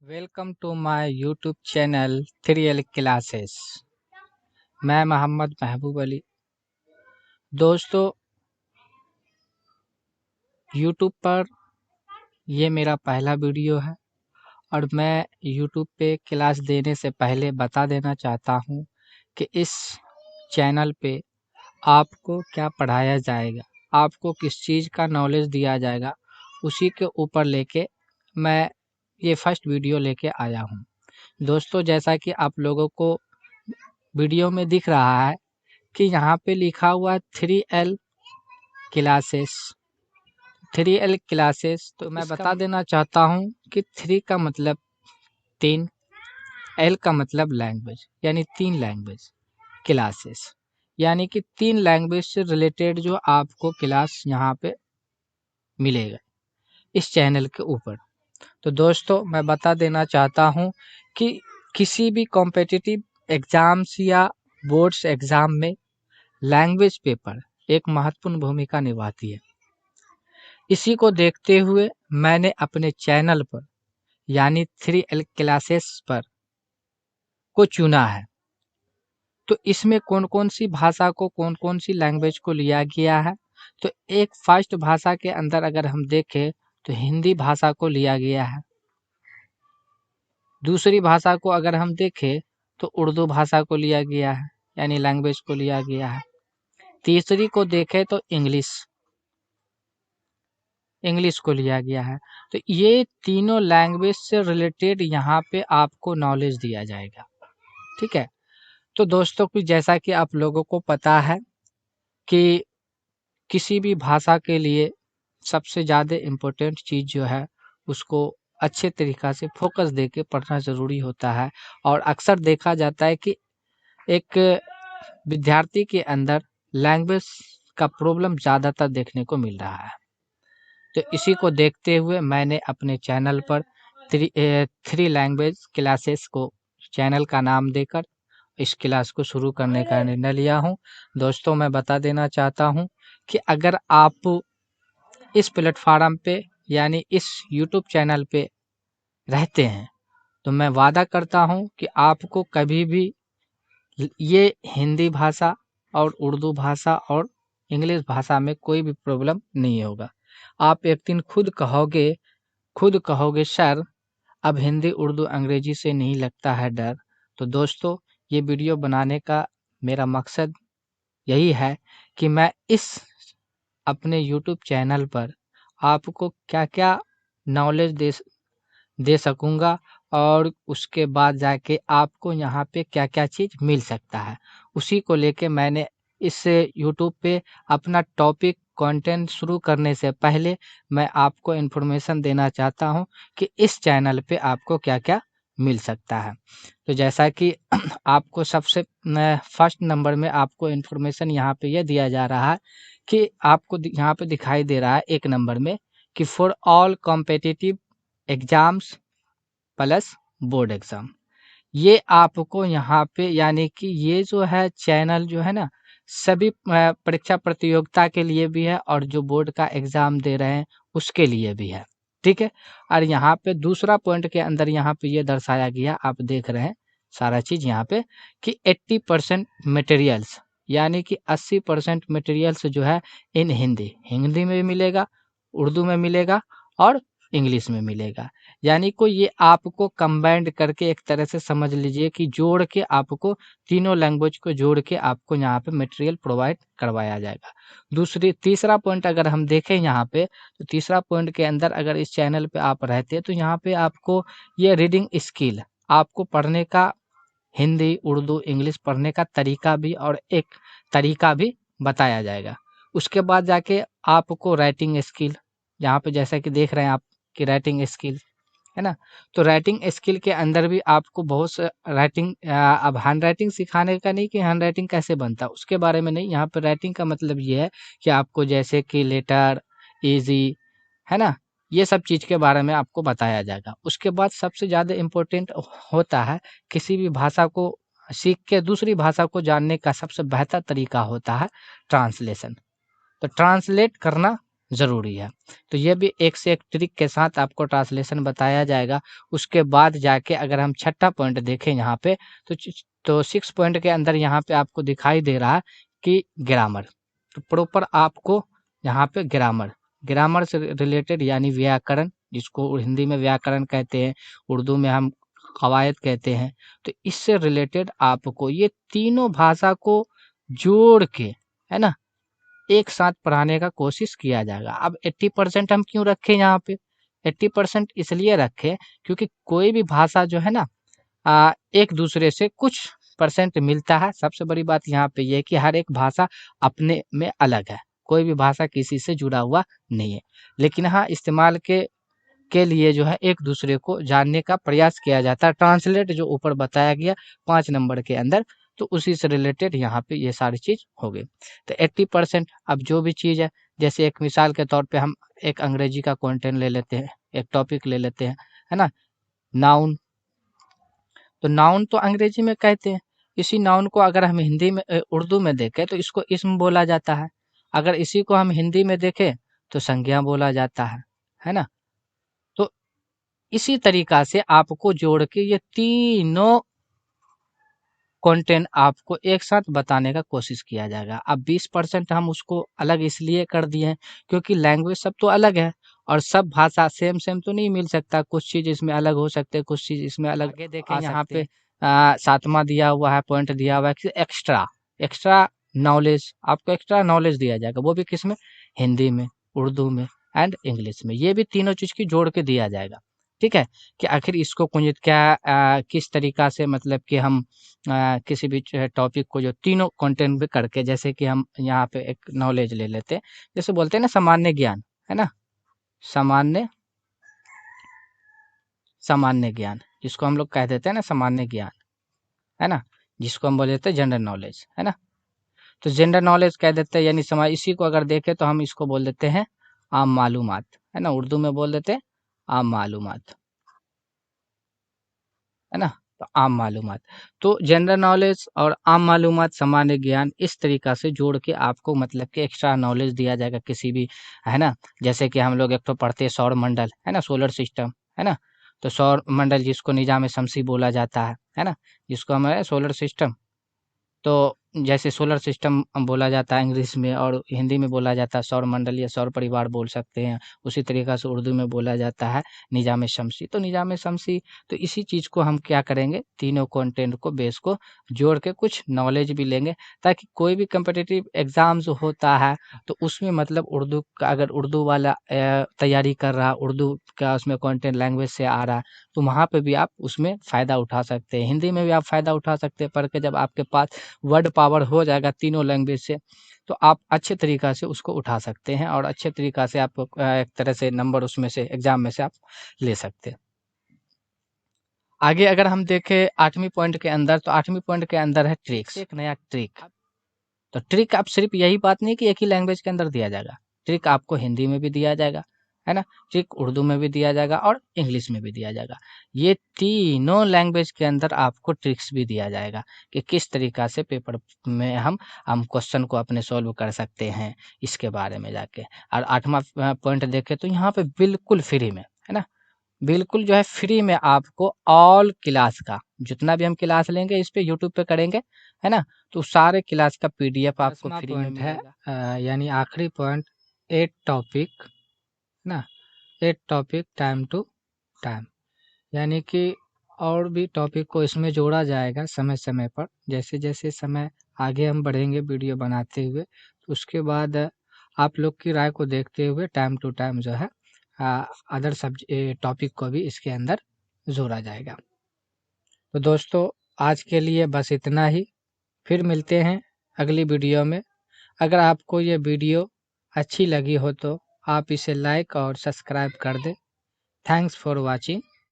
Welcome to my YouTube channel 3L classes. मैं मोहम्मद महबूब अली। दोस्तों, YouTube पर ये मेरा पहला वीडियो है और मैं यूट्यूब पे क्लास देने से पहले बता देना चाहता हूँ कि इस चैनल पे आपको क्या पढ़ाया जाएगा, आपको किस चीज़ का नॉलेज दिया जाएगा, उसी के ऊपर लेके मैं ये फर्स्ट वीडियो लेके आया हूँ। दोस्तों, जैसा कि आप लोगों को वीडियो में दिख रहा है कि यहाँ पे लिखा हुआ है 3L क्लासेस। 3L क्लासेस तो मैं बता देना चाहता हूँ कि 3 का मतलब 3, L का मतलब लैंग्वेज, यानी 3 लैंग्वेज क्लासेस, यानी कि 3 लैंग्वेज से रिलेटेड जो आपको क्लास यहाँ पे मिलेगा इस चैनल के ऊपर। तो दोस्तों, मैं बता देना चाहता हूँ कि किसी भी कॉम्पिटिटिव एग्जाम्स या बोर्ड्स एग्जाम में लैंग्वेज पेपर एक महत्वपूर्ण भूमिका निभाती है। इसी को देखते हुए मैंने अपने चैनल पर यानी 3L क्लासेस पर को चुना है। तो इसमें कौन कौन सी भाषा को, कौन कौन सी लैंग्वेज को लिया गया है, तो एक फर्स्ट भाषा के अंदर अगर हम देखें तो हिंदी भाषा को लिया गया है। दूसरी भाषा को अगर हम देखें तो उर्दू भाषा को लिया गया है, यानी लैंग्वेज को लिया गया है। तीसरी को देखें तो इंग्लिश को लिया गया है। तो ये तीनों लैंग्वेज से रिलेटेड यहाँ पे आपको नॉलेज दिया जाएगा। ठीक है। तो दोस्तों, कुछ जैसा कि आप लोगों को पता है कि किसी भी भाषा के लिए सबसे ज़्यादा इम्पोर्टेंट चीज़ जो है उसको अच्छे तरीक़ा से फोकस दे के पढ़ना ज़रूरी होता है। और अक्सर देखा जाता है कि एक विद्यार्थी के अंदर लैंग्वेज का प्रॉब्लम ज़्यादातर देखने को मिल रहा है। तो इसी को देखते हुए मैंने अपने चैनल पर 3 लैंग्वेज क्लासेस को चैनल का नाम देकर इस क्लास को शुरू करने का निर्णय लिया हूँ। दोस्तों, मैं बता देना चाहता हूँ कि अगर आप इस प्लेटफार्म पे यानी इस यूट्यूब चैनल पे रहते हैं तो मैं वादा करता हूँ कि आपको कभी भी ये हिंदी भाषा और उर्दू भाषा और इंग्लिश भाषा में कोई भी प्रॉब्लम नहीं होगा। आप एक दिन खुद कहोगे सर, अब हिंदी उर्दू अंग्रेजी से नहीं लगता है डर। तो दोस्तों, ये वीडियो बनाने का मेरा मकसद यही है कि मैं इस अपने यूट्यूब चैनल पर आपको क्या क्या नॉलेज दे सकूँगा और उसके बाद जाके आपको यहाँ पे क्या क्या चीज़ मिल सकता है, उसी को लेके मैंने इस यूट्यूब पे अपना टॉपिक कंटेंट शुरू करने से पहले मैं आपको इन्फॉर्मेशन देना चाहता हूँ कि इस चैनल पे आपको क्या क्या मिल सकता है। तो जैसा कि आपको सबसे फर्स्ट नंबर में आपको इन्फॉर्मेशन यहाँ पे यह दिया जा रहा है कि आपको यहाँ पे दिखाई दे रहा है एक नंबर में कि for all competitive exams plus board exam. ये आपको यहाँ पे यानी कि ये जो है चैनल जो है ना, सभी परीक्षा प्रतियोगिता के लिए भी है और जो बोर्ड का एग्जाम दे रहे हैं उसके लिए भी है। ठीक है। और यहाँ पे दूसरा पॉइंट के अंदर यहाँ पे ये दर्शाया गया, आप देख रहे हैं सारा चीज यहाँ पे कि 80% मटेरियल्स यानी कि 80% मटेरियल्स जो है इन हिंदी में मिलेगा, उर्दू में मिलेगा और इंग्लिश में मिलेगा। यानी को ये आपको कंबाइंड करके एक तरह से समझ लीजिए कि जोड़ के आपको तीनों लैंग्वेज को जोड़ के आपको यहाँ पे मटेरियल प्रोवाइड करवाया जाएगा। तीसरा पॉइंट अगर हम देखें यहाँ पे, तो तीसरा पॉइंट के अंदर अगर इस चैनल पे आप रहते हैं तो यहाँ पे आपको ये रीडिंग स्किल, आपको पढ़ने का हिंदी उर्दू इंग्लिश पढ़ने का तरीका भी और एक तरीका भी बताया जाएगा। उसके बाद जाके आपको राइटिंग स्किल, यहाँ पे जैसा कि देख रहे हैं आप कि राइटिंग स्किल है ना, तो राइटिंग स्किल के अंदर भी आपको बहुत से राइटिंग, अब हैंड राइटिंग सिखाने का नहीं कि हैंड राइटिंग कैसे बनता है उसके बारे में नहीं, यहाँ पे राइटिंग का मतलब ये है कि आपको जैसे कि लेटर इजी है ना, ये सब चीज़ के बारे में आपको बताया जाएगा। उसके बाद सबसे ज़्यादा इम्पोर्टेंट होता है किसी भी भाषा को सीख के दूसरी भाषा को जानने का सबसे बेहतर तरीका होता है ट्रांसलेशन। तो ट्रांसलेट करना ज़रूरी है। तो ये भी एक से एक ट्रिक के साथ आपको ट्रांसलेशन बताया जाएगा। उसके बाद जाके अगर हम छठा पॉइंट देखें यहाँ पे, तो 6 पॉइंट के अंदर यहाँ पे आपको दिखाई दे रहा है कि ग्रामर। तो प्रॉपर आपको यहाँ पे ग्रामर से रिलेटेड यानी व्याकरण, जिसको हिंदी में व्याकरण कहते हैं, उर्दू में हम कवायद कहते हैं। तो इससे रिलेटेड आपको ये तीनों भाषा को जोड़ के, है ना, एक साथ पढ़ाने का कोशिश किया जाएगा। अब 80% हम क्यों रखें यहाँ पे? 80% इसलिए रखें क्योंकि कोई भी भाषा जो है ना, एक दूसरे से कुछ परसेंट मिलता है। सबसे बड़ी बात यहाँ पे ये है कि हर एक भाषा अपने में अलग है, कोई भी भाषा किसी से जुड़ा हुआ नहीं है। लेकिन हाँ, इस्तेमाल के लिए जो है एक दूसरे को जानने का प्रयास किया जाता है। ट्रांसलेट जो ऊपर बताया गया 5 नंबर के अंदर, तो उसी से रिलेटेड यहाँ पे ये सारी चीज़ हो गई। तो 80% अब जो भी चीज़ है, जैसे एक मिसाल के तौर पे हम एक अंग्रेजी का कंटेंट ले लेते हैं, एक टॉपिक ले लेते हैं, है ना, नाउन। तो नाउन तो अंग्रेजी में कहते हैं, इसी नाउन को अगर हम हिंदी में उर्दू में देखें तो इसको इस्म बोला जाता है। अगर इसी को हम हिंदी में देखें तो संज्ञा बोला जाता है ना। तो इसी तरीका से आपको जोड़ के ये तीनों कंटेंट आपको एक साथ बताने का कोशिश किया जाएगा। अब 20% हम उसको अलग इसलिए कर दिए हैं क्योंकि लैंग्वेज सब तो अलग है और सब भाषा सेम सेम तो नहीं मिल सकता। कुछ चीज़ इसमें अलग हो सकते हैं, कुछ चीज़ इसमें अलग आगे देखें आ यहाँ पे 7वां दिया हुआ है, पॉइंट दिया हुआ है कि एक्स्ट्रा नॉलेज, आपको एक्स्ट्रा नॉलेज दिया जाएगा। वो भी किसमें? हिंदी में, उर्दू में एंड इंग्लिश में। ये भी तीनों चीज़ की जोड़ के दिया जाएगा। ठीक है, कि आखिर इसको कुछ क्या किस तरीका से, मतलब कि हम किसी भी टॉपिक को जो तीनों कंटेंट पे करके, जैसे कि हम यहाँ पे एक नॉलेज ले लेते हैं, जैसे बोलते हैं ना सामान्य ज्ञान, है ना, सामान्य सामान्य ज्ञान, जिसको हम लोग कह देते हैं ना सामान्य ज्ञान, है ना, जिसको हम बोल देते हैं जनरल नॉलेज, है ना। तो जनरल नॉलेज कह देते हैं, यानी समाज, इसी को अगर देखें तो हम इसको बोल देते हैं आम मालूमात, है ना, उर्दू में बोल देते हैं आम मालूमात, है ना। तो आम मालूमात, तो जनरल नॉलेज और आम मालूमात, सामान्य ज्ञान, इस तरीका से जोड़ के आपको मतलब कि एक्स्ट्रा नॉलेज दिया जाएगा किसी भी, है ना। जैसे कि हम लोग एक तो पढ़ते हैं सौर मंडल, है ना, सोलर सिस्टम, है ना। तो सौर मंडल जिसको निजाम शमसी बोला जाता है ना, जिसको हमारे सोलर सिस्टम, तो जैसे सोलर सिस्टम बोला जाता है इंग्लिश में, और हिंदी में बोला जाता है सौर मंडल या सौर परिवार बोल सकते हैं। उसी तरीक़ा से उर्दू में बोला जाता है निज़ाम शमसी। तो निज़ाम शमसी, तो इसी चीज़ को हम क्या करेंगे, तीनों कंटेंट को, बेस को जोड़ के कुछ नॉलेज भी लेंगे, ताकि कोई भी कॉम्पिटिटिव एग्ज़ाम्स होता है तो उसमें मतलब उर्दू का, अगर उर्दू वाला तैयारी कर रहा, उर्दू का उसमें कंटेंट लैंग्वेज से आ रहा है, तो वहाँ पे भी आप उसमें फ़ायदा उठा सकते हैं। हिंदी में भी आप फ़ायदा उठा सकते हैं, पढ़ के जब आपके पास वर्ड पावर हो जाएगा तीनों लैंग्वेज से, तो आप अच्छे तरीक़ा से उसको उठा सकते हैं और अच्छे तरीक़ा से आप एक तरह से नंबर उसमें से, एग्ज़ाम में से आप ले सकते हैं। आगे अगर हम देखें 8वीं पॉइंट के अंदर, तो 8वीं पॉइंट के अंदर है ट्रिक्स, एक नया ट्रिक। तो ट्रिक आप सिर्फ यही बात नहीं कि एक ही लैंग्वेज के अंदर दिया जाएगा, ट्रिक आपको हिंदी में भी दिया जाएगा, है ना, ट्रिक उर्दू में भी दिया जाएगा और इंग्लिश में भी दिया जाएगा। ये तीनों लैंग्वेज के अंदर आपको ट्रिक्स भी दिया जाएगा कि किस तरीका से पेपर में हम क्वेश्चन को अपने सॉल्व कर सकते हैं, इसके बारे में जाके। और 8वां पॉइंट देखें तो यहाँ पे बिल्कुल फ्री में, है ना, बिल्कुल जो है फ्री में आपको ऑल क्लास का, जितना भी हम क्लास लेंगे इस पे यूट्यूब पे करेंगे, है ना, तो सारे क्लास का पीडीएफ आपको फ्री में मिलेगा। यानी आखिरी पॉइंट, 8 टॉपिक ना, 8 टॉपिक टाइम टू टाइम, यानी कि और भी टॉपिक को इसमें जोड़ा जाएगा समय समय पर। जैसे जैसे समय आगे हम बढ़ेंगे वीडियो बनाते हुए, तो उसके बाद आप लोग की राय को देखते हुए टाइम टू टाइम जो है अदर टॉपिक को भी इसके अंदर जोड़ा जाएगा। तो दोस्तों, आज के लिए बस इतना ही, फिर मिलते हैं अगली वीडियो में। अगर आपको ये वीडियो अच्छी लगी हो तो आप इसे लाइक और सब्सक्राइब कर दें। Thanks for watching.